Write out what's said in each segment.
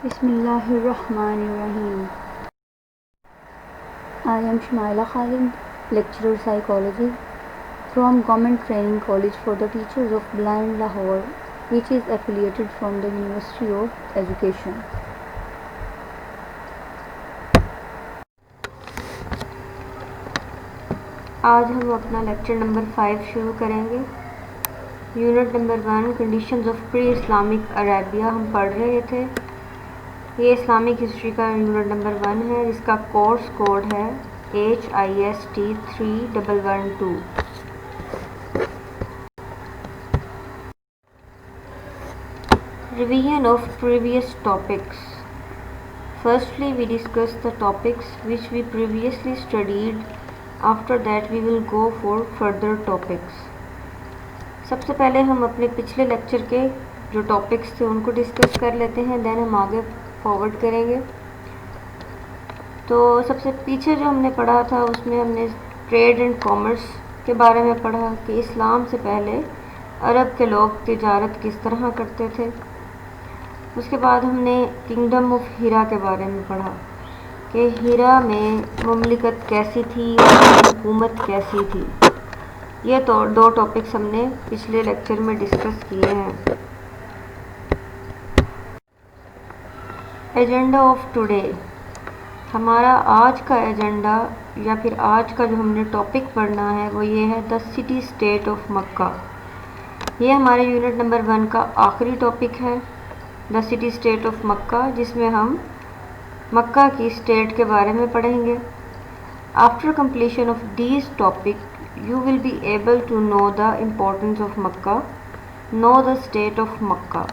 بسم اللہ الرحمن الرحیم. I am Shmaila Khalid, lecturer psychology from Government Training College for the Teachers of Blind Lahore, which is affiliated from the University of Education. آج ہم اپنا lecture number 5 شروع کریں گے. Unit number 1 conditions of pre Islamic Arabia ہم پڑھ رہے تھے. یہ اسلامک ہسٹری کا یونٹ نمبر 1 ہے جس کا کورس کوڈ ہے HIST 3112. Revision of previous topics. Firstly, we discuss the topics which we previously studied. After that, we will go for further topics. سب سے پہلے ہم اپنے پچھلے لیکچر کے جو ٹاپکس تھے ان کو ڈسکس کر لیتے ہیں، دین ہم آگے فارورڈ کریں گے. تو سب سے پیچھے جو ہم نے پڑھا تھا اس میں ہم نے ٹریڈ اینڈ کامرس کے بارے میں پڑھا کہ اسلام سے پہلے عرب کے لوگ تجارت کس طرح کرتے تھے. اس کے بعد ہم نے کنگڈم آف ہیرا کے بارے میں پڑھا کہ ہیرا میں مملکت کیسی تھی اور حکومت کیسی تھی. یہ تو 2 ٹاپکس ہم نے پچھلے لیکچر میں ڈسکس کیے ہیں. Agenda of today. ہمارا آج کا ایجنڈا یا پھر آج کا جو ہم نے ٹاپک پڑھنا ہے وہ یہ ہے دا سٹی اسٹیٹ آف مکہ. یہ ہمارے یونٹ نمبر 1 کا آخری ٹاپک ہے دا سٹی اسٹیٹ آف مکہ، جس میں ہم مکہ کی اسٹیٹ کے بارے میں پڑھیں گے. After completion of these topic you will be able to know the importance of Makkah, know the state of Makkah.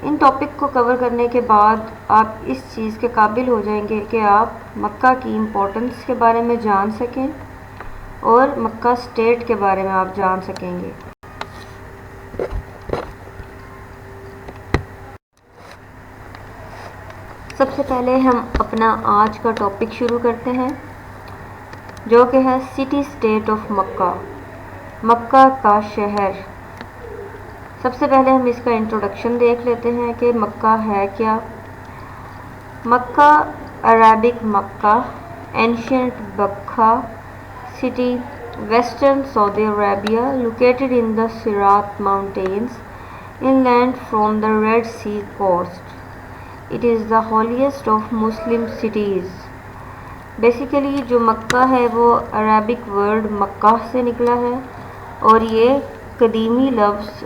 In topic کو کور کرنے کے بعد آپ اس چیز کے قابل ہو جائیں گے کہ آپ مکہ کی امپورٹنس کے بارے میں جان سکیں اور مکہ اسٹیٹ کے بارے میں آپ جان سکیں گے. سب سے پہلے ہم اپنا آج کا ٹاپک شروع کرتے ہیں جو کہ ہے سٹی اسٹیٹ آف مکہ، مکہ کا شہر. سب سے پہلے ہم اس کا انٹروڈکشن دیکھ لیتے ہیں کہ مکہ ہے کیا. Makkah Arabic Makkah, ancient Bakkah city, western Saudi Arabia, located in the Sirat Mountains, inland from the Red Sea coast. It is the holiest of Muslim cities. Basically جو مکہ ہے وہ عربک ورڈ مکہ سے نکلا ہے اور یہ قدیمی لفظ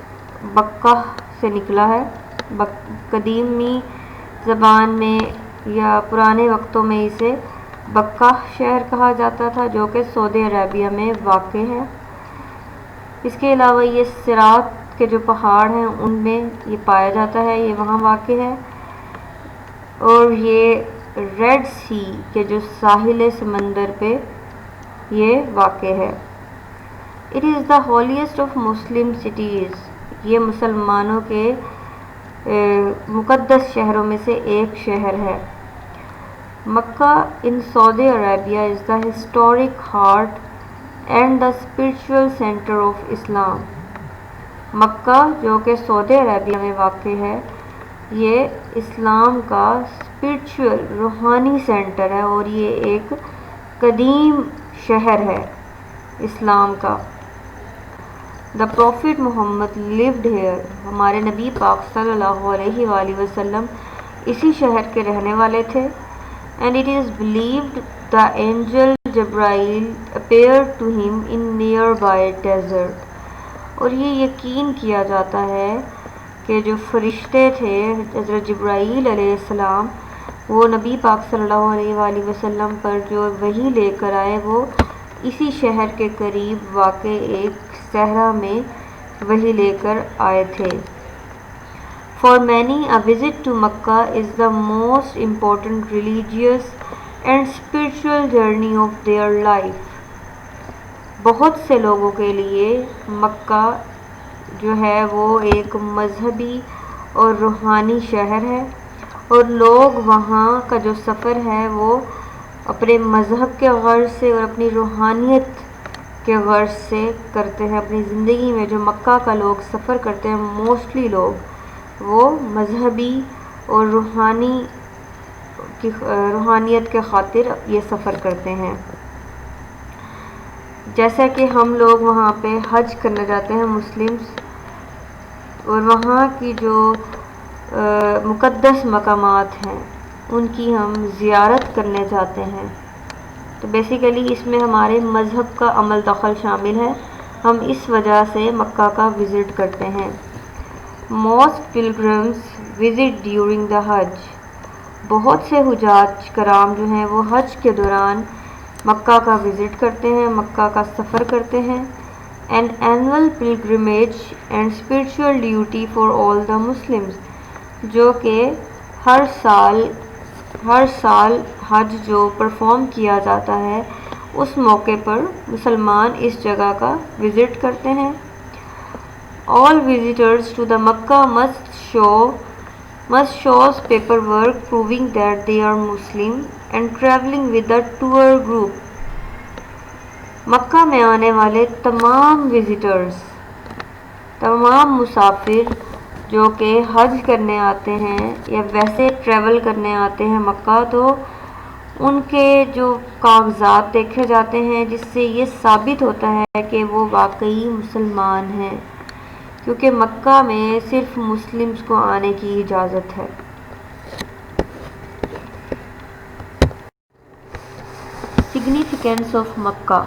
بکہ سے نکلا ہے. قدیمی زبان میں یا پرانے وقتوں میں اسے بکہ شہر کہا جاتا تھا جو کہ سعودی عربیہ میں واقع ہے. اس کے علاوہ یہ صراط کے جو پہاڑ ہیں ان میں یہ پایا جاتا ہے، یہ وہاں واقع ہے. اور یہ ریڈ سی کے جو ساحل سمندر پہ یہ واقع ہے. It is the holiest of Muslim cities. یہ مسلمانوں کے مقدس شہروں میں سے ایک شہر ہے. Makkah in Saudi Arabia is the historic heart and the spiritual centre of Islam. Makkah جو کہ سعودی عربیہ میں واقع ہے یہ اسلام کا اسپرچول روحانی سینٹر ہے اور یہ ایک قدیم شہر ہے اسلام کا. دا پروفٹ محمد لیوڈ ہیئر. ہمارے نبی پاک صلی اللہ علیہ وآلہ وسلم اسی شہر کے رہنے والے تھے. And it is believed the angel Jibrail appeared to him in near by desert. اور یہ یقین کیا جاتا ہے کہ جو فرشتے تھے حضرت جبرائیل علیہ السلام وہ نبی پاک صلی اللہ علیہ وآلہ وسلم پر جو وحی لے کر آئے وہ اسی شہر کے قریب واقع ایک صحرا میں وحی لے کر آئے تھے. For many, a visit to Makkah is the most important religious and spiritual journey of their life. بہت سے لوگوں کے لیے مکہ جو ہے وہ ایک مذہبی اور روحانی شہر ہے اور لوگ وہاں کا جو سفر ہے وہ اپنے مذہب کے غرض سے اور اپنی روحانیت کے غرض سے کرتے ہیں. اپنی زندگی میں جو مکہ کا لوگ سفر کرتے ہیں موسٹلی لوگ وہ مذہبی اور روحانیت کے خاطر یہ سفر کرتے ہیں. جیسا کہ ہم لوگ وہاں پہ حج کرنے جاتے ہیں مسلمس، اور وہاں کی جو مقدس مقامات ہیں ان کی ہم زیارت کرنے جاتے ہیں. تو بیسیکلی اس میں ہمارے مذہب کا عمل دخل شامل ہے. ہم اس وجہ سے مکہ کا وزٹ کرتے ہیں. موسٹ پلگرمز وزٹ ڈیورنگ دا حج. بہت سے حجاج کرام جو ہیں وہ حج کے دوران مکہ کا وزٹ کرتے ہیں، مکہ کا سفر کرتے ہیں. An annual pilgrimage and spiritual duty for all the Muslims، جو کہ ہر سال حج جو پرفارم کیا جاتا ہے اس موقع پر مسلمان اس جگہ کا وزٹ کرتے ہیں. All visitors to the Makkah must shows paperwork proving that they are Muslim and traveling with a tour group. مکہ میں آنے والے تمام وزٹرز، تمام مسافر جو کہ حج کرنے آتے ہیں یا ویسے ٹریول کرنے آتے ہیں مکہ، تو ان کے جو کاغذات دیکھے جاتے ہیں جس سے یہ ثابت ہوتا ہے کہ وہ واقعی مسلمان ہیں، کیونکہ مکہ میں صرف مسلمز کو آنے کی اجازت ہے. Significance of Makkah.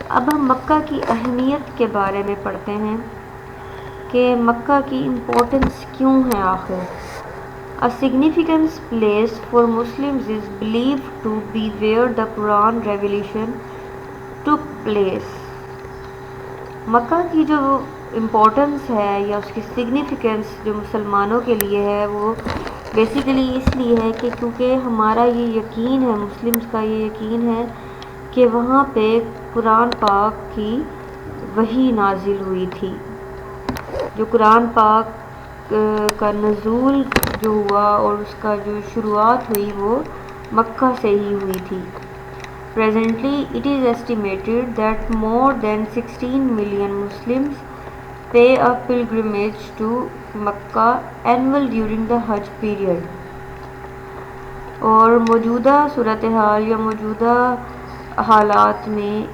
اب ہم مکہ کی اہمیت کے بارے میں پڑھتے ہیں کہ مکہ کی امپورٹنس کیوں ہے آخر. A significant place for Muslims is believed to be where the Quran revelation took place. مکہ کی جو امپورٹنس ہے یا اس کی سگنیفیکینس جو مسلمانوں کے لیے ہے وہ بیسیکلی اس لیے ہے کہ کیونکہ ہمارا یہ یقین ہے، مسلمز کا یہ یقین ہے کہ وہاں پہ قرآن پاک کی وحی نازل ہوئی تھی. جو قرآن پاک کا نزول جو ہوا اور اس کا جو شروعات ہوئی وہ مکہ سے ہی ہوئی تھی. Presently, it is estimated that more than 16 million Muslims pay a pilgrimage to Makkah annual during the Hajj period. اور موجودہ صورتحال یا موجودہ حالات میں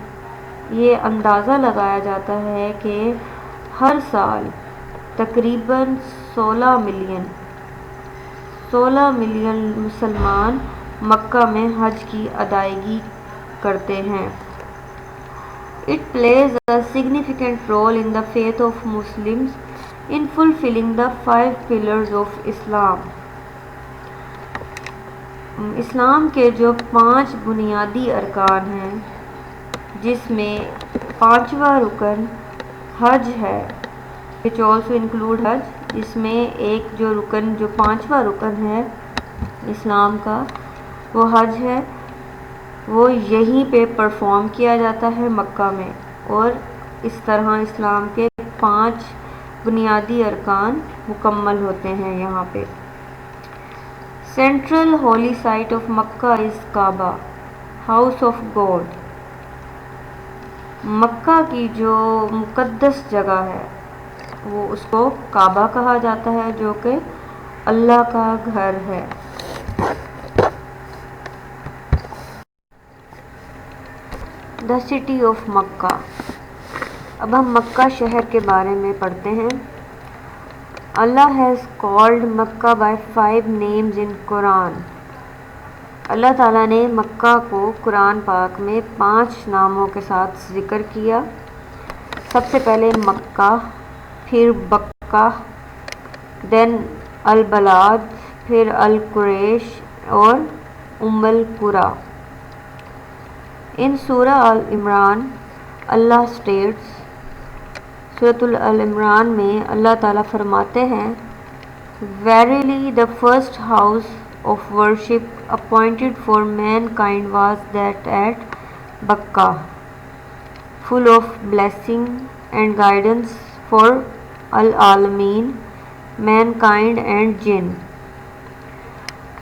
یہ اندازہ لگایا جاتا ہے کہ ہر سال تقریباً 16 ملین مسلمان مکہ میں حج کی ادائیگی کرتے ہیں. It plays a significant role in the faith of Muslims in fulfilling the 5 pillars of Islam. اسلام کے جو 5 بنیادی ارکان ہیں جس میں 5واں رکن حج ہے، which also include حج. اس میں ایک جو رکن جو 5واں رکن ہے اسلام کا وہ حج ہے. وہ یہیں پہ پرفارم کیا جاتا ہے مکہ میں، اور اس طرح اسلام کے 5 بنیادی ارکان مکمل ہوتے ہیں یہاں پہ. Central holy site of Makkah is Kaaba, house of God. Makkah کی جو مقدس جگہ ہے وہ اس کو کعبہ کہا جاتا ہے جو کہ اللہ کا گھر ہے. The city of Makkah. اب ہم مکہ شہر کے بارے میں پڑھتے ہیں. Allah has called Makkah by 5 names in Quran. اللہ تعالیٰ نے مکہ کو قرآن پاک میں 5 ناموں کے ساتھ ذکر کیا. سب سے پہلے مکہ، پھر بکہ، دین البلاد، پھر القریش اور ام القریٰ. ان سورہ آل عمران اللہ اسٹیٹس، سورۃ آل عمران میں اللہ تعالیٰ فرماتے ہیں Verily the first house of worship appointed for mankind was that at Makkah, full of blessing and guidance for al-Alameen, mankind and jinn.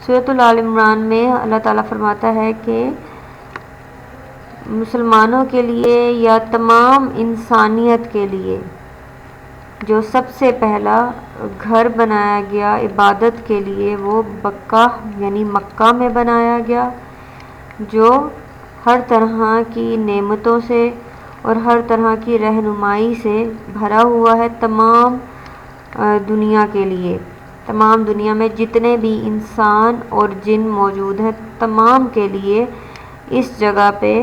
سورۃ آل عمران میں اللہ تعالیٰ فرماتا ہے کہ مسلمانوں کے لیے یا تمام انسانیت کے لیے جو سب سے پہلا گھر بنایا گیا عبادت کے لیے وہ مکہ میں بنایا گیا، جو ہر طرح کی نعمتوں سے اور ہر طرح کی رہنمائی سے بھرا ہوا ہے تمام دنیا کے لیے۔ تمام دنیا میں جتنے بھی انسان اور جن موجود ہیں تمام کے لیے اس جگہ پہ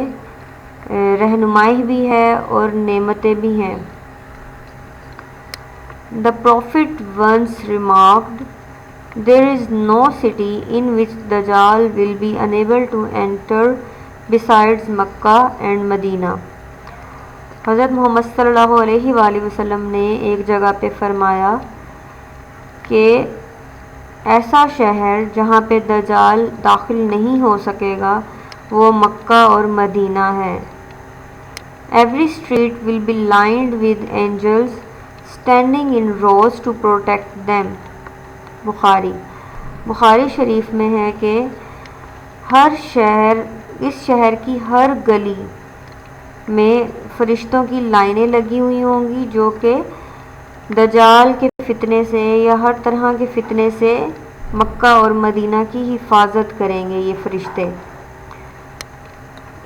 رہنمائی بھی ہے اور نعمتیں بھی ہیں۔ The Prophet once remarked, "There is no city in which Dajjal will be unable to enter besides Makkah and Medina." حضرت محمد صلی اللہ علیہ وآلہ وسلم نے ایک جگہ پہ فرمایا کہ ایسا شہر جہاں پہ دجال داخل نہیں ہو سکے گا وہ مکہ اور مدینہ ہے۔ Every street will be lined with angels standing in rows to protect them. بخاری شریف میں ہے کہ اس شہر کی ہر گلی میں فرشتوں کی لائنیں لگی ہوئی ہوں گی جو کہ دجال کے فتنے سے یا ہر طرح کے فتنے سے مکہ اور مدینہ کی حفاظت کریں گے یہ فرشتے۔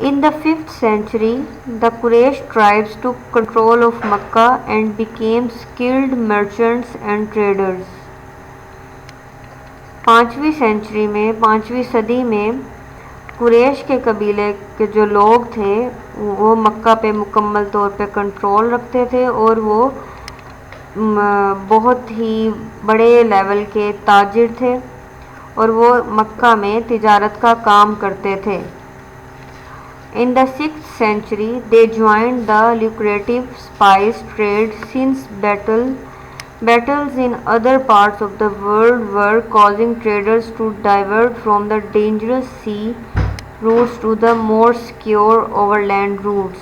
In the 5th century, the Quraysh tribes took control of Makkah and became skilled merchants and traders. 5ویں صدی میں قریش کے قبیلے کے جو لوگ تھے وہ مکہ پہ مکمل طور پہ کنٹرول رکھتے تھے اور وہ بہت ہی بڑے لیول کے تاجر تھے اور وہ مکہ میں تجارت کا کام کرتے تھے۔ In the 6th century, they joined the lucrative spice trade since battles in other parts of the world were causing traders to divert from the dangerous sea routes to the more secure overland routes.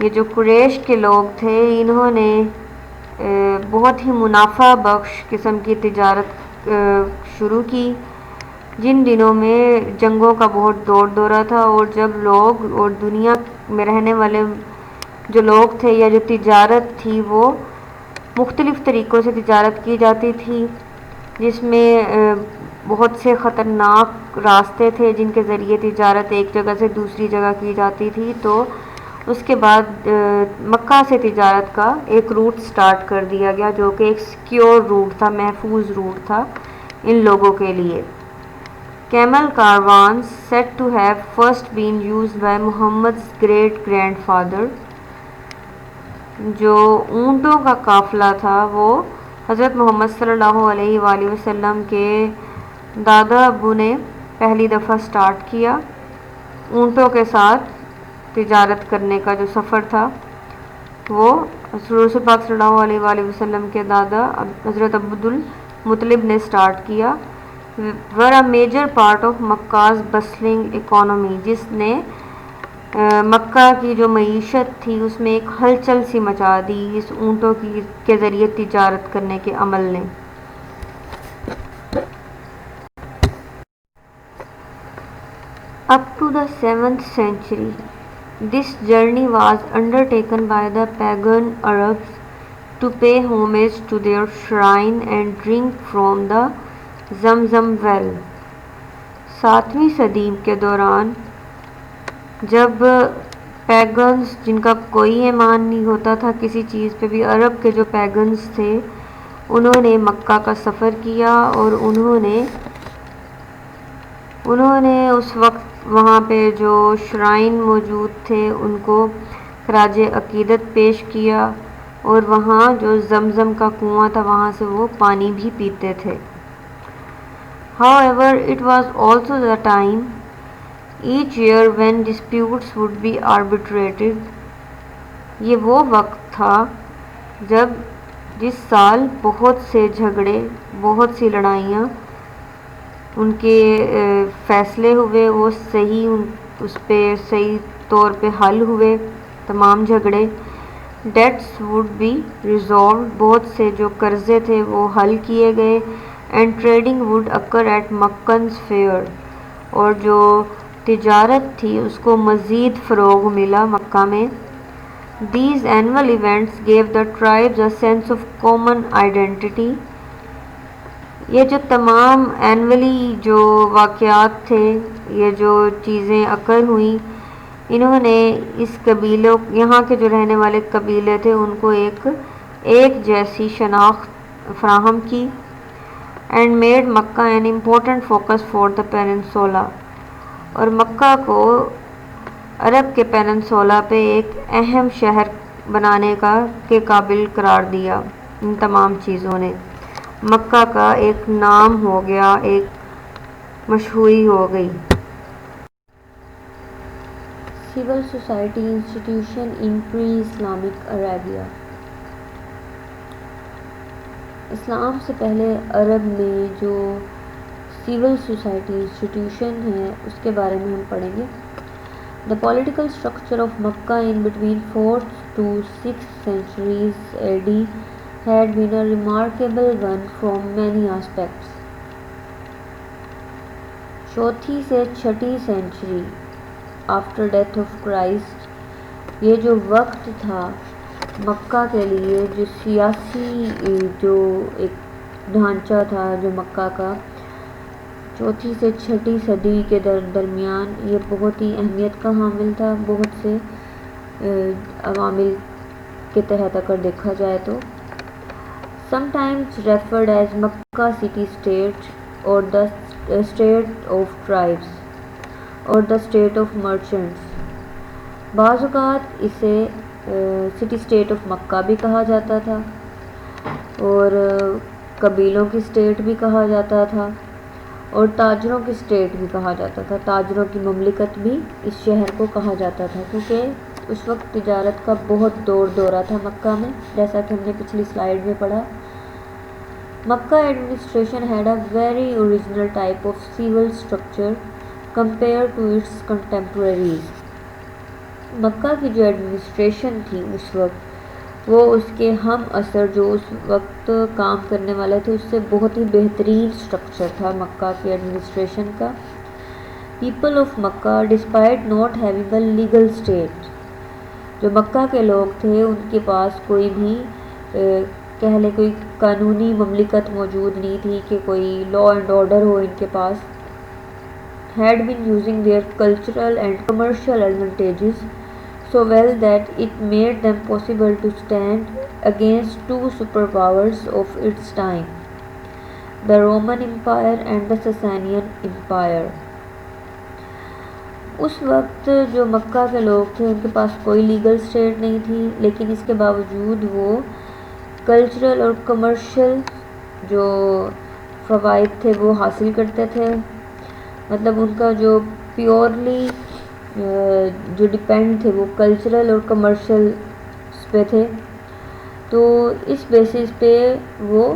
یہ جو قریش کے لوگ تھے انہوں نے بہت ہی منافع بخش قسم کی تجارت شروع کی، جن دنوں میں جنگوں کا بہت دورہ تھا اور جب لوگ اور دنیا میں رہنے والے جو لوگ تھے یا جو تجارت تھی وہ مختلف طریقوں سے تجارت کی جاتی تھی، جس میں بہت سے خطرناک راستے تھے جن کے ذریعے تجارت ایک جگہ سے دوسری جگہ کی جاتی تھی، تو اس کے بعد مکہ سے تجارت کا ایک روٹ سٹارٹ کر دیا گیا جو کہ ایک سیکیور روٹ تھا، محفوظ روٹ تھا ان لوگوں کے لیے۔ Camel caravans said to have first been used by Muhammad's great grandfather. جو اونٹوں کا قافلہ تھا وہ حضرت محمد صلی اللہ علیہ وآلہ وسلم کے دادا ابو نے پہلی دفعہ سٹارٹ کیا۔ اونٹوں کے ساتھ تجارت کرنے کا جو سفر تھا وہ رسول پاک صلی اللہ علیہ وآلہ وسلم کے دادا حضرت عبد المطلب نے سٹارٹ کیا۔ were a major part of Makkah's bustling economy، جس نے مکہ کی جو معیشت تھی اس میں ایک ہلچل سی مچا دی اس اونٹوں کے ذریعے تجارت کرنے کے عمل نے۔ Up to the 7th century, this journey was undertaken by the pagan Arabs to pay homage to their shrine and drink from the Zamzam well. 7ویں صدی کے دوران جب پیگنز جن کا کوئی ایمان نہیں ہوتا تھا کسی چیز پہ بھی، عرب کے جو پیگنز تھے انہوں نے مکہ کا سفر کیا اور انہوں نے اس وقت وہاں پہ جو شرائن موجود تھے ان کو خراج عقیدت پیش کیا اور وہاں جو زمزم کا کنواں تھا وہاں سے وہ پانی بھی پیتے تھے۔ However, it was also the time each year when disputes would be arbitrated. یہ وہ وقت تھا جس سال بہت سے جھگڑے، بہت سی لڑائیاں ان کے فیصلے ہوئے، وہ اس پہ صحیح طور پہ حل ہوئے تمام جھگڑے۔ Debts would be resolved، بہت سے جو قرضے تھے وہ حل کیے گئے۔ And trading would occur at Meccan's fair، اور جو تجارت تھی اس کو مزید فروغ ملا مکہ میں۔ These annual events gave the tribes a sense of common identity. یہ جو تمام اینولی جو واقعات تھے، یہ جو چیزیں اکر ہوئیں، انہوں نے اس قبیلوں، یہاں کے جو رہنے والے قبیلے تھے، ان کو ایک جیسی شناخت فراہم کی. And made Mecca an important focus for the peninsula, اور مکہ کو عرب کے پیننسولا پہ ایک اہم شہر بنانے کے قابل قرار دیا. ان تمام چیزوں نے مکہ کا ایک نام ہو گیا، ایک مشہوری ہو گئی. Civil society institution in pre-Islamic Arabia. اسلام سے پہلے عرب میں جو سول سوسائٹی انسٹیٹیوشن ہے اس کے بارے میں ہم پڑھیں گے. The political structure of Makkah in between 4th to 6th centuries AD had been a remarkable one from many aspects. چوتھی سے چھٹی century after death of Christ, یہ جو وقت تھا مکہ کے لیے، جو سیاسی جو ایک ڈھانچہ تھا جو مکہ کا چوتھی سے چھٹی صدی کے درمیان، یہ بہت ہی اہمیت کا حامل تھا بہت سے عوامل کے تحت اگر دیکھا جائے تو. sometimes referred as Makkah city state or the state of tribes or the state of merchants. بعض اوقات اسے سٹی اسٹیٹ آف مکہ بھی کہا جاتا تھا اور قبیلوں کی اسٹیٹ بھی کہا جاتا تھا اور تاجروں کی اسٹیٹ بھی کہا جاتا تھا. تاجروں کی مملکت بھی اس شہر کو کہا جاتا تھا کیونکہ اس وقت تجارت کا بہت دورہ تھا مکہ میں، جیسا کہ ہم نے پچھلی سلائیڈ میں پڑھا. Makkah administration had a very original type of civil structure compare to its contemporaries. Makkah کی جو ایڈمنسٹریشن تھی اس وقت، وہ اس کے ہم عصر جو اس وقت کام کرنے والے تھے اس سے بہت ہی بہترین اسٹرکچر تھا مکہ کی ایڈمنسٹریشن کا. People of Mecca despite not having a legal state, جو مکہ کے لوگ تھے ان کے پاس کوئی بھی کہہ لیں کوئی قانونی مملکت موجود نہیں تھی کہ کوئی لا اینڈ آرڈر ہو ان کے پاس. had been using their cultural and commercial advantages so well that it made them possible to stand against two superpowers of its time, the Roman Empire and the Sasanian Empire. اس وقت جو Mecca کے لوگ تھے ان کے پاس کوئی legal state نہیں تھی، لیکن اس کے باوجود وہ کلچرل اور کمرشل جو فوائد تھے وہ حاصل کرتے تھے. مطلب ان کا جو پیورلی جو ڈپینڈ تھے وہ کلچرل اور کمرشل پہ تھے. تو اس بیسس پہ وہ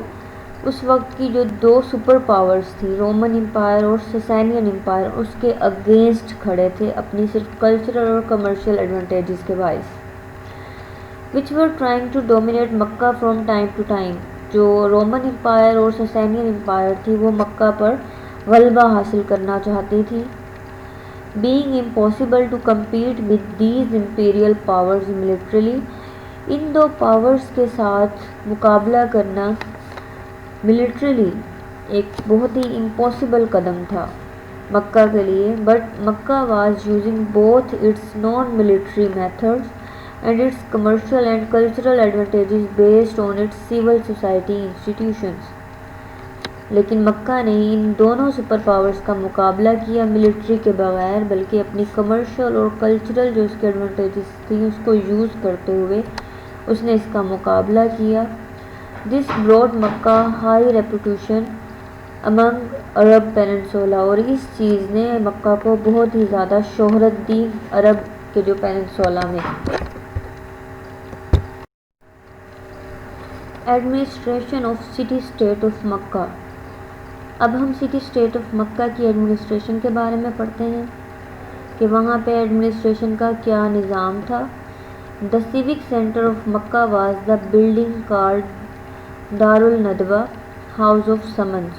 اس وقت کی جو دو سپر پاورز تھی، رومن امپائر اور سسینین امپائر، اس کے اگینسٹ کھڑے تھے اپنی صرف کلچرل اور کمرشل ایڈوانٹیجز کے باعث. which were trying to dominate Mecca from time to time. جو رومن امپائر اور سسینین امپائر تھی وہ مکہ پر غلبہ حاصل کرنا چاہتی تھی. being impossible to compete with these imperial powers militarily. ان دو پاورز کے ساتھ مقابلہ کرنا ملٹریلی ایک بہت ہی امپاسبل قدم تھا مکہ کے لیے. But Mecca was using both its non military methods and its commercial and cultural advantages based on its civil society institutions. لیکن مکہ نے ان دونوں سپر پاورز کا مقابلہ کیا ملٹری کے بغیر، بلکہ اپنی کمرشل اور کلچرل جو اس کے ایڈوانٹیجز تھیں اس کو یوز کرتے ہوئے اس نے اس کا مقابلہ کیا. This brought Mecca high reputation among Arab peninsula, اور اس چیز نے مکہ کو بہت ہی زیادہ شہرت دی عرب کے جو پیننسولا میں. Administration of city state of Makkah. اب ہم سٹی اسٹیٹ آف مکہ کی ایڈمنسٹریشن کے بارے میں پڑھتے ہیں کہ وہاں پہ ایڈمنسٹریشن کا کیا نظام تھا. The civic centre of Makkah was the building called Dar Al Nadwa house of someone's.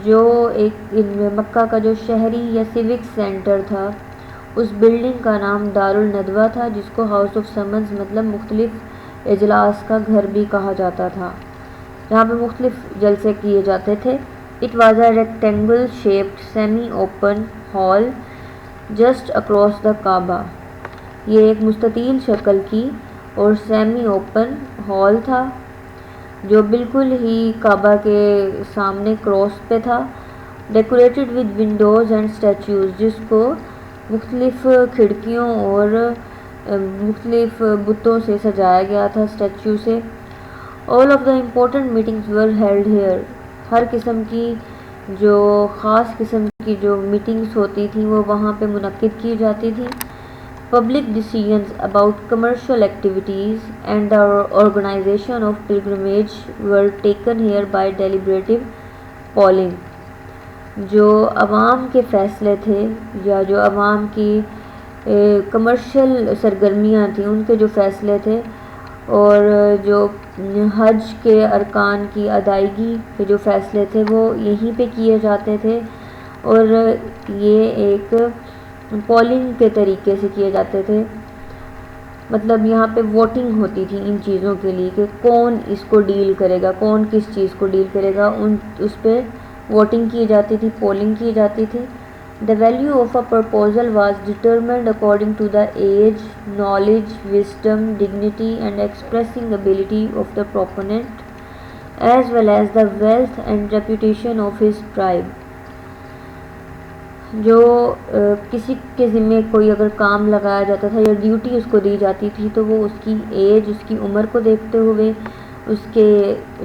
جو ایک مکہ کا جو شہری یا سیوک سینٹر تھا اس بلڈنگ کا نام دارالندوہ تھا، جس کو ہاؤس آف سمنز مطلب مختلف اجلاس کا گھر بھی کہا جاتا تھا، جہاں پہ مختلف جلسے کیے جاتے تھے۔ It was a rectangle shaped semi-open hall just across the Kaaba. یہ ایک مستطیل شکل کی اور سیمی اوپن ہال تھا جو بالکل ہی کعبہ کے سامنے کراس پہ تھا، decorated with Windows and statues, جس کو مختلف کھڑکیوں اور مختلف بتوں سے سجایا گیا تھا، اسٹیچو سے۔ All of the important meetings were held here. ہر قسم کی جو خاص قسم کی جو میٹنگز ہوتی تھیں وہ وہاں پہ منعقد کی جاتی تھی۔ Public decisions about commercial activities and the organization of pilgrimage were taken here by deliberative polling. جو عوام کے فیصلے تھے یا جو عوام کی کمرشل سرگرمیاں تھیں ان کے جو فیصلے تھے اور جو حج کے ارکان کی ادائیگی کے جو فیصلے تھے وہ یہیں پہ کیے جاتے تھے، اور یہ ایک پولنگ کے طریقے سے کیے جاتے تھے، مطلب یہاں پہ ووٹنگ ہوتی تھی ان چیزوں کے لیے کہ کون اس کو ڈیل کرے گا، کون کس چیز کو ڈیل کرے گا، اس پہ ووٹنگ کی جاتی تھی، پولنگ کی جاتی تھی۔ The value of a proposal was determined according to the age, knowledge, wisdom, dignity and expressing ability of the proponent, as well as the wealth and reputation of his tribe. جو کسی کے ذمے کوئی اگر کام لگایا جاتا تھا یا ڈیوٹی اس کو دی جاتی تھی تو وہ اس کی ایج، اس کی عمر کو دیکھتے ہوئے، اس کے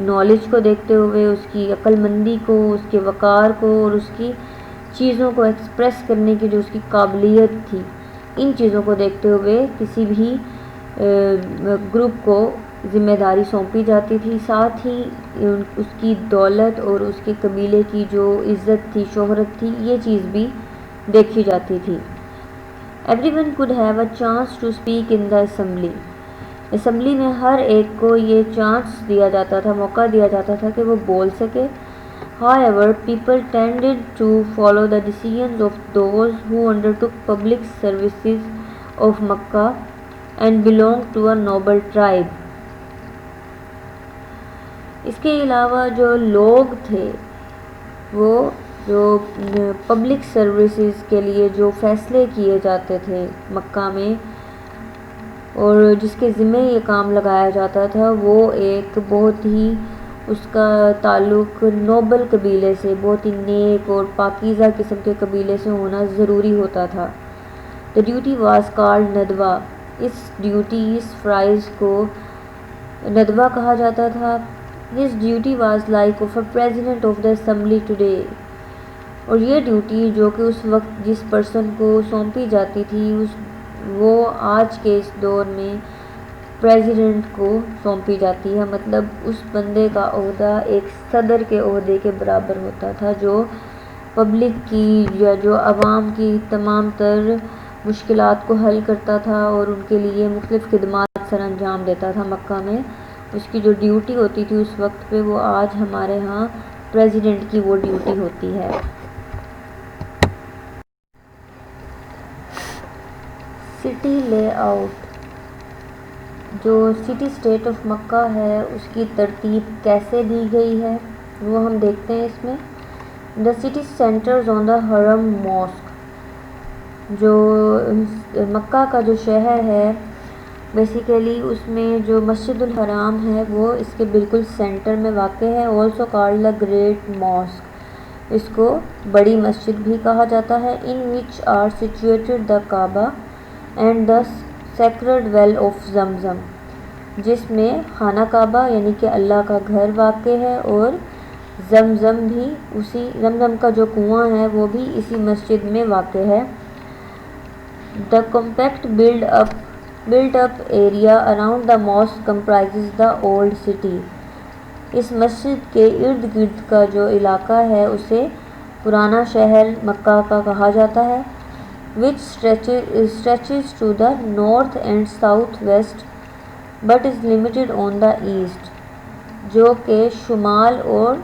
نالج کو دیکھتے ہوئے، اس کی عقل مندی کو، اس کے وقار کو اور اس کی چیزوں کو ایکسپریس کرنے کی جو اس کی قابلیت تھی، ان چیزوں کو دیکھتے ہوئے کسی بھی گروپ کو ذمہ داری سونپی جاتی تھی، ساتھ ہی اس کی دولت اور اس کے قبیلے کی جو عزت تھی، شہرت تھی، یہ چیز بھی دیکھی جاتی تھی۔ Everyone could have a chance to speak in the assembly. Assembly میں ہر ایک کو یہ چانس دیا جاتا تھا، موقع دیا جاتا تھا کہ وہ بول سکے۔ However, people tended to follow the decisions of those who undertook public services of Makkah and belonged to a noble tribe. اس کے علاوہ جو لوگ تھے وہ جو پبلک سروسز کے لیے جو فیصلے کیے جاتے تھے مکہ میں اور جس کے ذمہ یہ کام لگایا جاتا تھا، وہ ایک بہت ہی اس کا تعلق نوبل قبیلے سے، بہت ہی نیک اور پاکیزہ قسم کے قبیلے سے ہونا ضروری ہوتا تھا۔ The duty was called Nadwa. اس ڈیوٹی، اس فرائض کو ندوہ کہا جاتا تھا۔ This duty was like of a president of the assembly today. اور یہ ڈیوٹی جو کہ اس وقت جس پرسن کو سونپی جاتی تھی وہ آج کے اس دور میں پریزیڈنٹ کو سونپی جاتی ہے، مطلب اس بندے کا عہدہ ایک صدر کے عہدے کے برابر ہوتا تھا، جو پبلک کی یا جو عوام کی تمام تر مشکلات کو حل کرتا تھا اور ان کے لیے مختلف خدمات سر انجام دیتا تھا مکہ میں۔ اس کی جو ڈیوٹی ہوتی تھی اس وقت پہ وہ آج ہمارے ہاں پریزیڈنٹ کی وہ ڈیوٹی ہوتی ہے۔ سٹی لے آؤٹ، جو سٹی اسٹیٹ آف مکہ ہے اس کی ترتیب کیسے دی گئی ہے وہ ہم دیکھتے ہیں اس میں۔ دا سٹی سینٹرز آن دا حرم ماسک، جو مکہ کا جو شہر ہے بیسیکلی اس میں جو مسجد الحرام ہے وہ اس کے بالکل سینٹر میں واقع ہے، also called the great mosque, اس کو بڑی مسجد بھی کہا جاتا ہے۔ In which are situated the Kaaba and the sacred well of Zamzam, جس میں خانہ کعبہ یعنی کہ اللہ کا گھر واقع ہے اور زمزم بھی، اسی زمزم کا جو کنواں ہے وہ بھی اسی مسجد میں واقع ہے۔ دا compact built up area around the mosque comprises the old city. اس مسجد کے ارد گرد کا جو علاقہ ہے اسے پرانا شہر مکہ کا کہا جاتا ہے، which stretches to the north and south west but is limited on the east، جو کہ شمال اور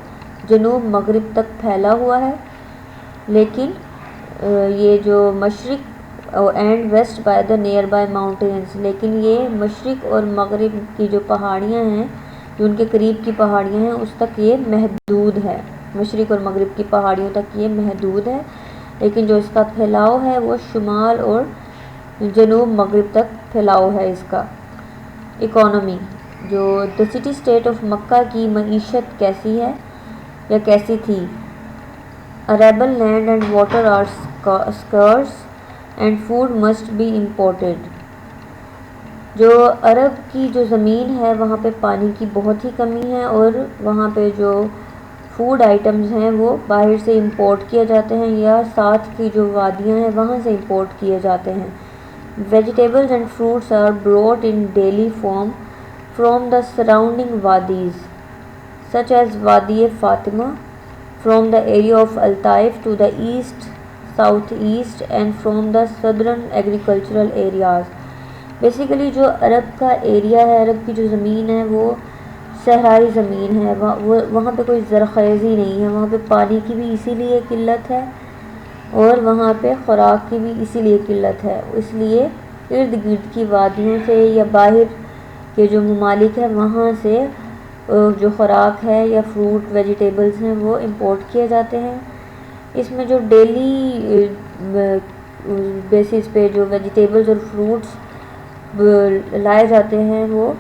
جنوب مغرب تک پھیلا ہوا ہے، لیکن یہ جو مشرق and west by the near by mountains, لیکن یہ مشرق اور مغرب کی جو پہاڑیاں ہیں، جو ان کے قریب کی پہاڑیاں ہیں، اس تک یہ محدود ہے، مشرق اور مغرب کی پہاڑیوں تک یہ محدود ہے، لیکن جو اس کا پھیلاؤ ہے وہ شمال اور جنوب مغرب تک پھیلاؤ ہے اس کا۔ اکانومی، جو دا سٹی اسٹیٹ آف مکہ کی معیشت کیسی ہے یا کیسی تھی؟ Arable land and water are scarce and food must be imported۔ جو عرب کی جو زمین ہے وہاں پہ پانی کی بہت ہی کمی ہے اور وہاں پہ جو فوڈ آئٹمز ہیں وہ باہر سے امپورٹ کیے جاتے ہیں یا ساتھ کی جو وادیاں ہیں وہاں سے امپورٹ کیے جاتے ہیں۔ Vegetables and fruits are brought in daily form from the surrounding wadis such as Wadi Fatima, from the area of Al-Taif to the east, southeast and from the southern agricultural areas۔ Basically جو عرب کا area ہے، عرب کی جو زمین ہے وہ صحرائی زمین ہے، وہاں پہ کوئی زرخیزی نہیں ہے، وہاں پہ پانی کی بھی اسی لیے قلت ہے اور وہاں پہ خوراک کی بھی اسی لیے قلت ہے، اس لیے ارد گرد کی وادیوں سے یا باہر کے جو ممالک ہیں وہاں سے جو خوراک ہے یا فروٹ ویجیٹیبلز ہیں وہ امپورٹ کیے جاتے ہیں۔ اس میں جو ڈیلی بیسس پہ جو ویجیٹیبلز اور فروٹس لائے جاتے ہیں وہ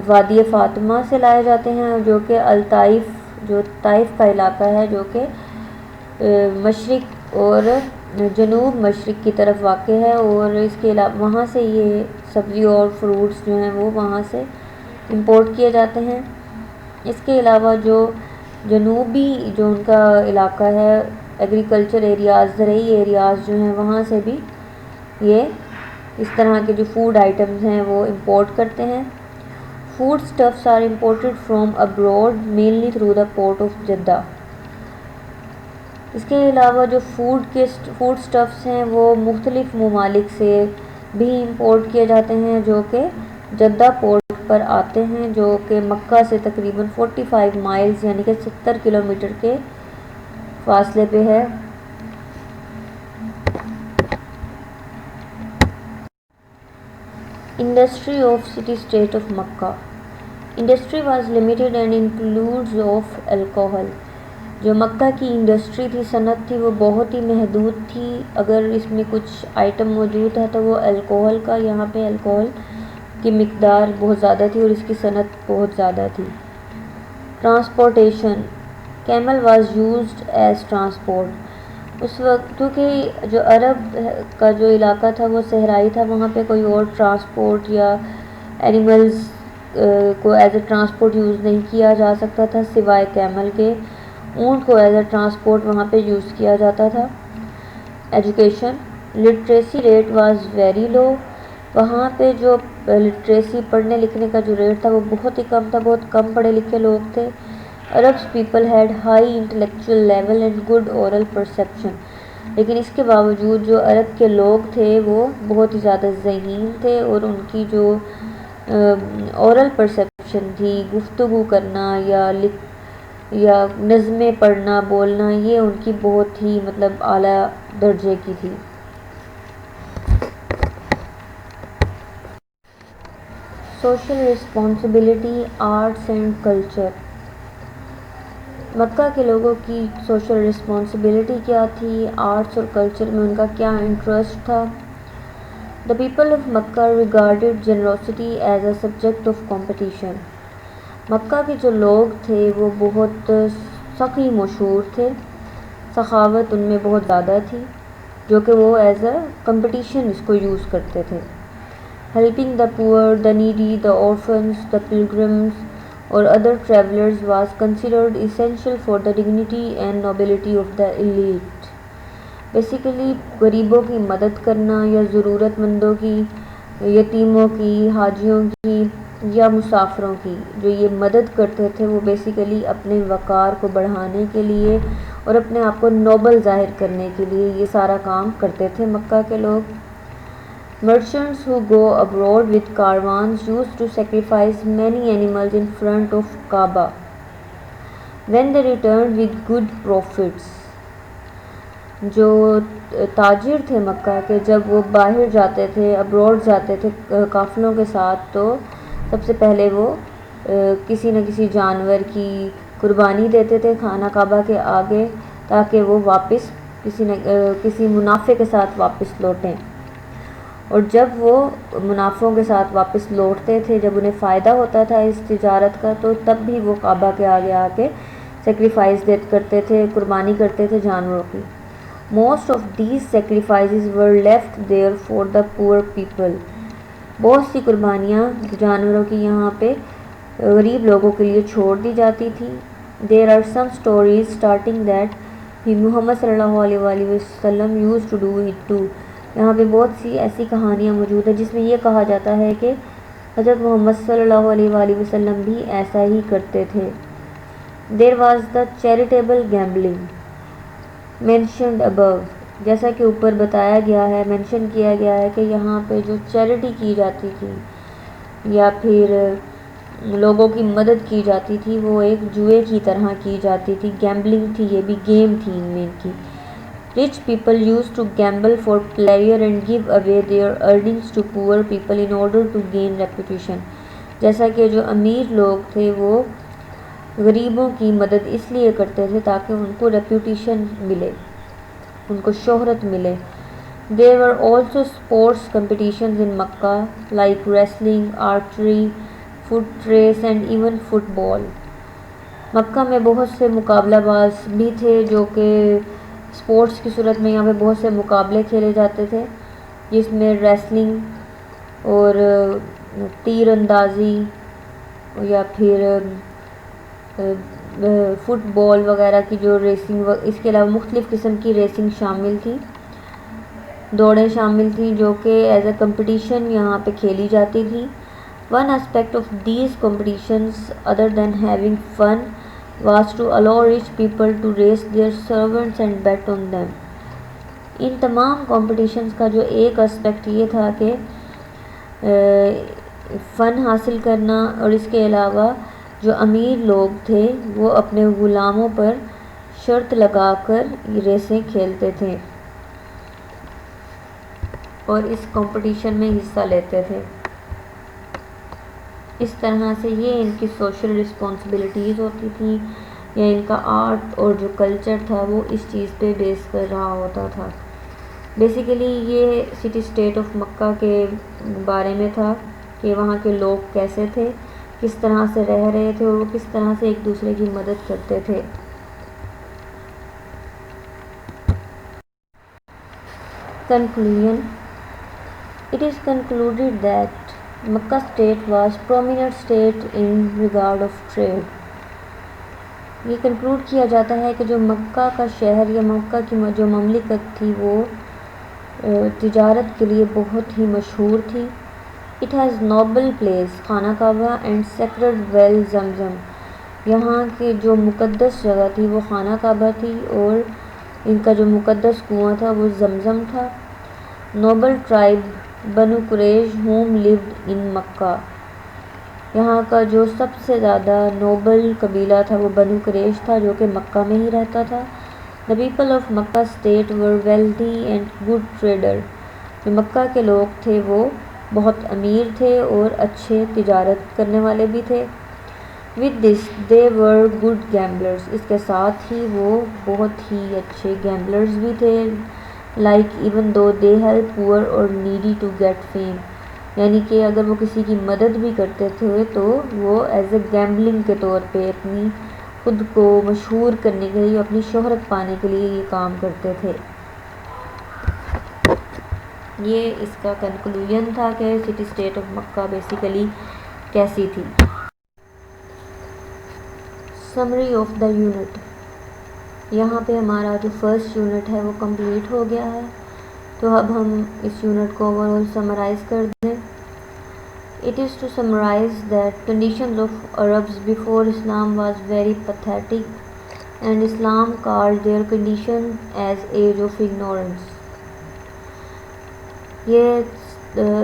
وادی فاطمہ سے لائے جاتے ہیں، جو کہ الطائف، جو طائف کا علاقہ ہے جو کہ مشرق اور جنوب مشرق کی طرف واقع ہے، اور اس کے علاوہ وہاں سے یہ سبزی اور فروٹس جو ہیں وہ وہاں سے امپورٹ کیے جاتے ہیں۔ اس کے علاوہ جو جنوبی جو ان کا علاقہ ہے، ایگریکلچر ایریاز، زرعی ایریاز جو ہیں وہاں سے بھی یہ اس طرح کے جو فوڈ آئٹمز ہیں وہ امپورٹ کرتے ہیں۔ Food stuffs are imported from abroad mainly through the port of Jeddah. اس کے علاوہ جو فوڈ اسٹفس ہیں وہ مختلف ممالک سے بھی امپورٹ کیے جاتے ہیں جو کہ جدہ پورٹ پر آتے ہیں، جو کہ مکہ سے تقریباً 45 مائلز یعنی کہ 70 کلومیٹر کے فاصلے پہ ہے۔ Industry of city state of Mecca. Industry was limited and includes of alcohol. جو مکہ کی انڈسٹری تھی، صنعت تھی، وہ بہت ہی محدود تھی، اگر اس میں کچھ آئٹم موجود ہے تو وہ الکوہل کا، یہاں پہ الکوہل کی مقدار بہت زیادہ تھی اور اس کی صنعت بہت زیادہ تھی۔ Transportation, camel was used as transport. اس وقت کیونکہ جو عرب کا جو علاقہ تھا وہ صحرائی تھا، وہاں پہ کوئی اور ٹرانسپورٹ یا اینیملز کو ایز اے ٹرانسپورٹ یوز نہیں کیا جا سکتا تھا سوائے کیمل کے۔ اونٹ کو ایز اے ٹرانسپورٹ وہاں پہ یوز کیا جاتا تھا۔ Education, literacy rate was very low. وہاں پہ جو لٹریسی پڑھنے لکھنے کا جو ریٹ تھا وہ بہت ہی کم تھا، بہت کم پڑھے لکھے لوگ تھے۔ Arabs people had high intellectual level and good oral perception, لیکن اس کے باوجود جو عرب کے لوگ تھے وہ بہت ہی زیادہ ذہین تھے اور ان کی جو اورل پرسیپشن تھی، گفتگو کرنا یا نظمیں پڑھنا بولنا، یہ ان کی بہت ہی اعلیٰ درجے کی تھی۔ Social responsibility, arts and culture. Makkah کے لوگوں کی سوشل رسپانسبلٹی کیا تھی، آرٹس اور کلچر میں ان کا کیا انٹرسٹ تھا؟ The people of Makkah regarded generosity as a subject of competition۔ مکہ کے جو لوگ تھے وہ بہت سخی مشہور تھے، سخاوت ان میں بہت زیادہ تھی، جو کہ وہ ایز اے کمپٹیشن اس کو یوز کرتے تھے۔ ہیلپنگ دا پور، the needy, the orphans، the pilgrims اور other travellers was considered essential for the dignity and nobility of the elite۔ Basically غریبوں کی مدد کرنا یا ضرورت مندوں کی، یتیموں کی، حاجیوں کی یا مسافروں کی جو یہ مدد کرتے تھے، وہ بیسیکلی اپنے وقار کو بڑھانے کے لیے اور اپنے آپ کو نوبل ظاہر کرنے کے لیے یہ سارا کام کرتے تھے مکہ کے لوگ۔ Merchants who go abroad with caravans used to sacrifice many animals in front of Kaaba when they returned with good profits۔ جو تاجر تھے مکہ کے، جب وہ باہر جاتے تھے، ابروڈ جاتے تھے قافلوں کے ساتھ، تو سب سے پہلے وہ کسی نہ کسی جانور کی قربانی دیتے تھے خانہ کعبہ کے آگے، تاکہ وہ واپس کسی منافع کے ساتھ واپس لوٹیں۔ اور جب وہ منافعوں کے ساتھ واپس لوٹتے تھے، جب انہیں فائدہ ہوتا تھا اس تجارت کا، تو تب بھی وہ کعبہ کے آگے آ کے سیکریفائس کرتے تھے، قربانی کرتے تھے جانوروں کی۔ Most of these sacrifices were left there for the poor people. بہت سی قربانیاں جانوروں کی یہاں پہ غریب لوگوں کے لیے چھوڑ دی جاتی تھی۔ There are some stories starting that بھی محمد صلی اللہ علیہ وآلہ وسلم used to do it too. یہاں پہ بہت سی ایسی کہانیاں موجود ہیں جس میں یہ کہا جاتا ہے کہ حضرت محمد صلی اللہ علیہ وآلہ وسلم بھی ایسا ہی کرتے تھے۔ There was the charitable gambling mentioned above, جیسا کہ اوپر بتایا گیا ہے، مینشن کیا گیا ہے کہ یہاں پہ جو چیریٹی کی جاتی تھی یا پھر لوگوں کی مدد کی جاتی تھی، وہ ایک جوئے کی طرح کی جاتی تھی، گیمبلنگ تھی، یہ بھی گیم تھی ان میں کی۔ Rich people used to gamble for pleasure and give away their earnings to poor people in order to gain reputation۔ جیسا کہ جو امیر لوگ تھے وہ غریبوں کی مدد اس لیے کرتے تھے تاکہ ان کو ریپوٹیشن ملے، ان کو شہرت ملے۔ There were also sports competitions in Makkah like wrestling, archery, foot race and even football۔ مکہ میں بہت سے مقابلہ باز بھی تھے جو کہ اسپورٹس کی صورت میں یہاں پہ بہت سے مقابلے کھیلے جاتے تھے، جس میں ریسلنگ اور تیر اندازی یا پھر فٹ بال وغیرہ کی جو ریسنگ، اس کے علاوہ مختلف قسم کی ریسنگ شامل تھی، دوڑیں شامل تھیں جو کہ ایز اے کمپٹیشن یہاں پہ کھیلی جاتی تھی۔ One aspect of these competitions other than having fun was to allow rich people to raise their servants and bet on them۔ ان تمام کمپٹیشنز کا جو ایک اسپیکٹ یہ تھا کہ فن حاصل کرنا، اور اس کے علاوہ جو امیر لوگ تھے وہ اپنے غلاموں پر شرط لگا کر ریسیں کھیلتے تھے اور اس کمپٹیشن میں حصہ لیتے تھے۔ اس طرح سے یہ ان کی سوشل رسپانسبلٹیز ہوتی تھیں، یا ان کا آرٹ اور جو کلچر تھا وہ اس چیز پہ بیس کر رہا ہوتا تھا۔ بیسیکلی یہ سٹی اسٹیٹ آف مکہ کے بارے میں تھا کہ وہاں کے لوگ کیسے تھے، کس طرح سے رہ رہے تھے اور وہ کس طرح سے ایک دوسرے کی مدد کرتے تھے۔ Conclusion: It is concluded that Makkah state was prominent state in regard of trade۔ یہ کنکلوڈ کیا جاتا ہے کہ جو مکہ کا شہر یا مکہ کی جو مملکت تھی وہ تجارت کے لیے بہت ہی مشہور تھی۔ It has noble place خانہ کعبہ and sacred well زمزم۔ یہاں کی جو مقدس جگہ تھی وہ خانہ کعبہ تھی اور ان کا جو مقدس کنواں تھا وہ زمزم تھا۔ نوبل ٹرائب بنو قریظ whom lived in مکہ۔ یہاں کا جو سب سے زیادہ نوبل قبیلہ تھا وہ بنو قریظ تھا جو کہ مکہ میں ہی رہتا تھا۔ The people of Makkah state were wealthy and good trader۔ جو مکہ کے لوگ تھے وہ بہت امیر تھے اور اچھے تجارت کرنے والے بھی تھے۔ With this they were good gamblers۔ اس کے ساتھ ہی وہ بہت ہی اچھے گیمبلرز بھی تھے۔ Like even though they help poor or needy to get fame۔ یعنی کہ اگر وہ کسی کی مدد بھی کرتے تھے تو وہ ایز اے گیمبلنگ کے طور پہ اپنی خود کو مشہور کرنے کے لیے، اپنی شہرت پانے کے لیے یہ کام کرتے تھے۔ یہ اس کا کنکلوژن تھا کہ city state of Mecca basically کیسی تھی۔ Summary of the unit. یہاں پہ ہمارا جو فرسٹ یونٹ ہے وہ کمپلیٹ ہو گیا ہے، تو اب ہم اس یونٹ کو اوور آل سمرائز کر دیں۔ It is to summarize that conditions of Arabs before Islam was very pathetic and Islam called their condition as age of ignorance۔ یہ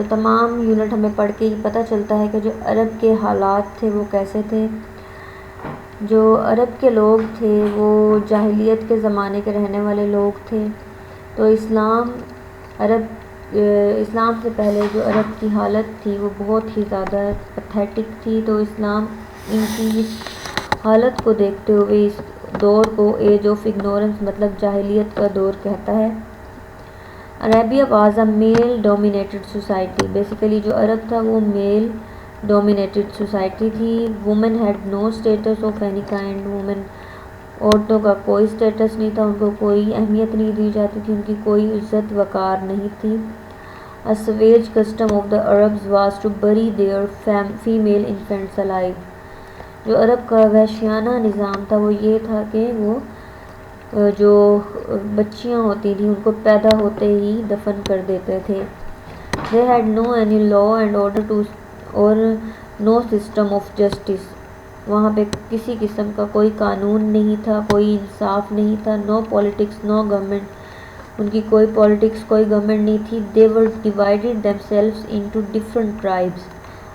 تمام یونٹ ہمیں پڑھ کے پتہ چلتا ہے کہ جو عرب کے حالات تھے وہ کیسے تھے۔ جو عرب کے لوگ تھے وہ جاہلیت کے زمانے کے رہنے والے لوگ تھے، تو اسلام سے پہلے جو عرب کی حالت تھی وہ بہت ہی زیادہ پتھیٹک تھی. تو اسلام ان کی اس حالت کو دیکھتے ہوئے اس دور کو ایج آف اگنورنس مطلب جاہلیت کا دور کہتا ہے. Arabia was a male dominated society. Basically جو عرب تھا وہ میل ڈومینیٹڈ سوسائٹی تھی. Women had no status of any kind. عورتوں کا کوئی اسٹیٹس نہیں تھا, ان کو کوئی اہمیت نہیں دی جاتی تھی, ان کی کوئی عزت وقار نہیں تھی. A savage custom of the Arabs was to bury their female infants alive. جو عرب کا وحشیانہ نظام تھا وہ یہ تھا کہ وہ جو بچیاں ہوتی تھیں ان کو پیدا ہوتے ہی دفن کر دیتے تھے. They had no any law and order to or no system of justice. وہاں پہ کسی قسم کا کوئی قانون نہیں تھا, کوئی انصاف نہیں تھا. No politics, no government. ان کی کوئی پالیٹکس کوئی گورنمنٹ نہیں تھی. They were divided themselves into different tribes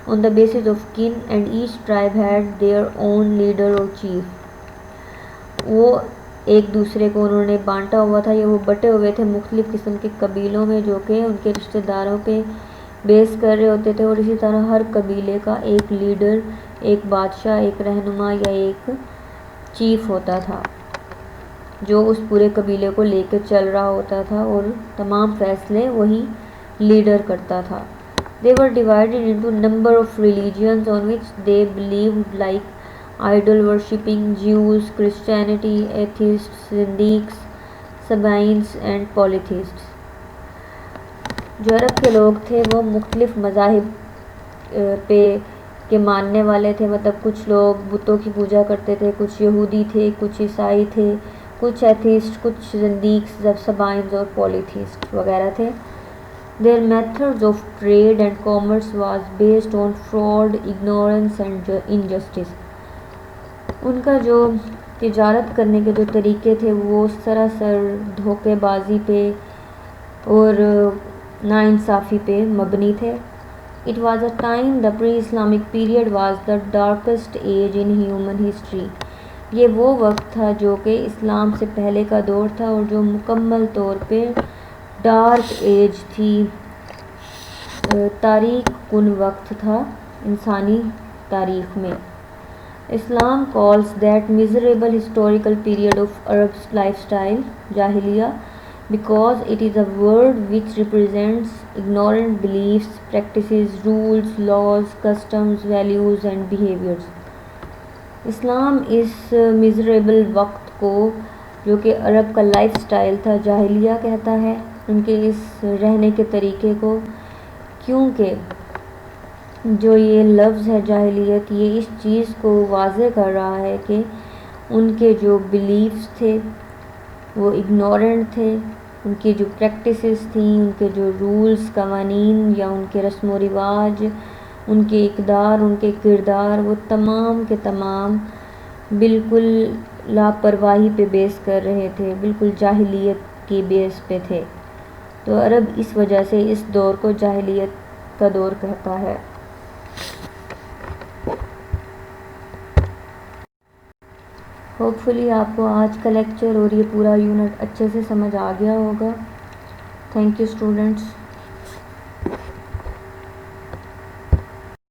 on the basis of kin and each tribe had their own leader or chief. وہ ایک دوسرے کو انہوں نے بانٹا ہوا تھا یا وہ بٹے ہوئے تھے مختلف قسم کے قبیلوں میں جو کہ ان کے رشتہ داروں پہ بیس کر رہے ہوتے تھے, اور اسی طرح ہر قبیلے کا ایک لیڈر, ایک بادشاہ, ایک رہنما یا ایک چیف ہوتا تھا جو اس پورے قبیلے کو لے کے چل رہا ہوتا تھا اور تمام فیصلے وہی لیڈر کرتا تھا. They were divided into number of religions on which they believed like idol worshipping, Jews, Christianity, atheists, Zindiques, Sabaeans and polytheists. جو عرب کے لوگ تھے وہ مختلف مذاہب پہ کے ماننے والے تھے. مطلب کچھ لوگ بتوں کی پوجا کرتے تھے, کچھ یہودی تھے, کچھ عیسائی تھے, کچھ ایتھیسٹ, کچھ زندیقس, سبائنز اور پولیتھیسٹ وغیرہ تھے. Their methods of trade and commerce was based on fraud, ignorance and injustice. ان کا جو تجارت کرنے کے جو طریقے تھے وہ سراسر دھوکے بازی پہ اور ناانصافی پہ مبنی تھے. It was a time, the pre-Islamic period was the darkest age in human history. یہ وہ وقت تھا جو کہ اسلام سے پہلے کا دور تھا اور جو مکمل طور پہ ڈارک ایج تھی, تاریک کن وقت تھا انسانی تاریخ میں. اسلام calls that miserable historical period of Arab's lifestyle جاہلیہ because it is a word which represents ignorant beliefs, practices, rules, laws, customs, values and behaviors. Islam us miserable وقت کو جو کہ عرب کا لائف سٹائل تھا جاہلیہ کہتا ہے, ان کے اس رہنے کے طریقے کو, کیونکہ جو یہ لفظ ہے جاہلیت یہ اس چیز کو واضح کر رہا ہے کہ ان کے جو بلیفز تھے وہ اگنورنٹ تھے, ان کی جو پریکٹسز تھیں, ان کے جو رولز قوانین یا ان کے رسم و رواج, ان کے اقدار, ان کے کردار, وہ تمام کے تمام بالکل لاپرواہی پہ بیس کر رہے تھے, بالکل جاہلیت کی بیس پہ تھے. تو عرب اس وجہ سے اس دور کو جاہلیت کا دور کہتا ہے. ہوپ فلی آپ کو آج کا لیکچر اور یہ پورا یونٹ اچھے سے سمجھ آ گیا ہوگا. Thank you students.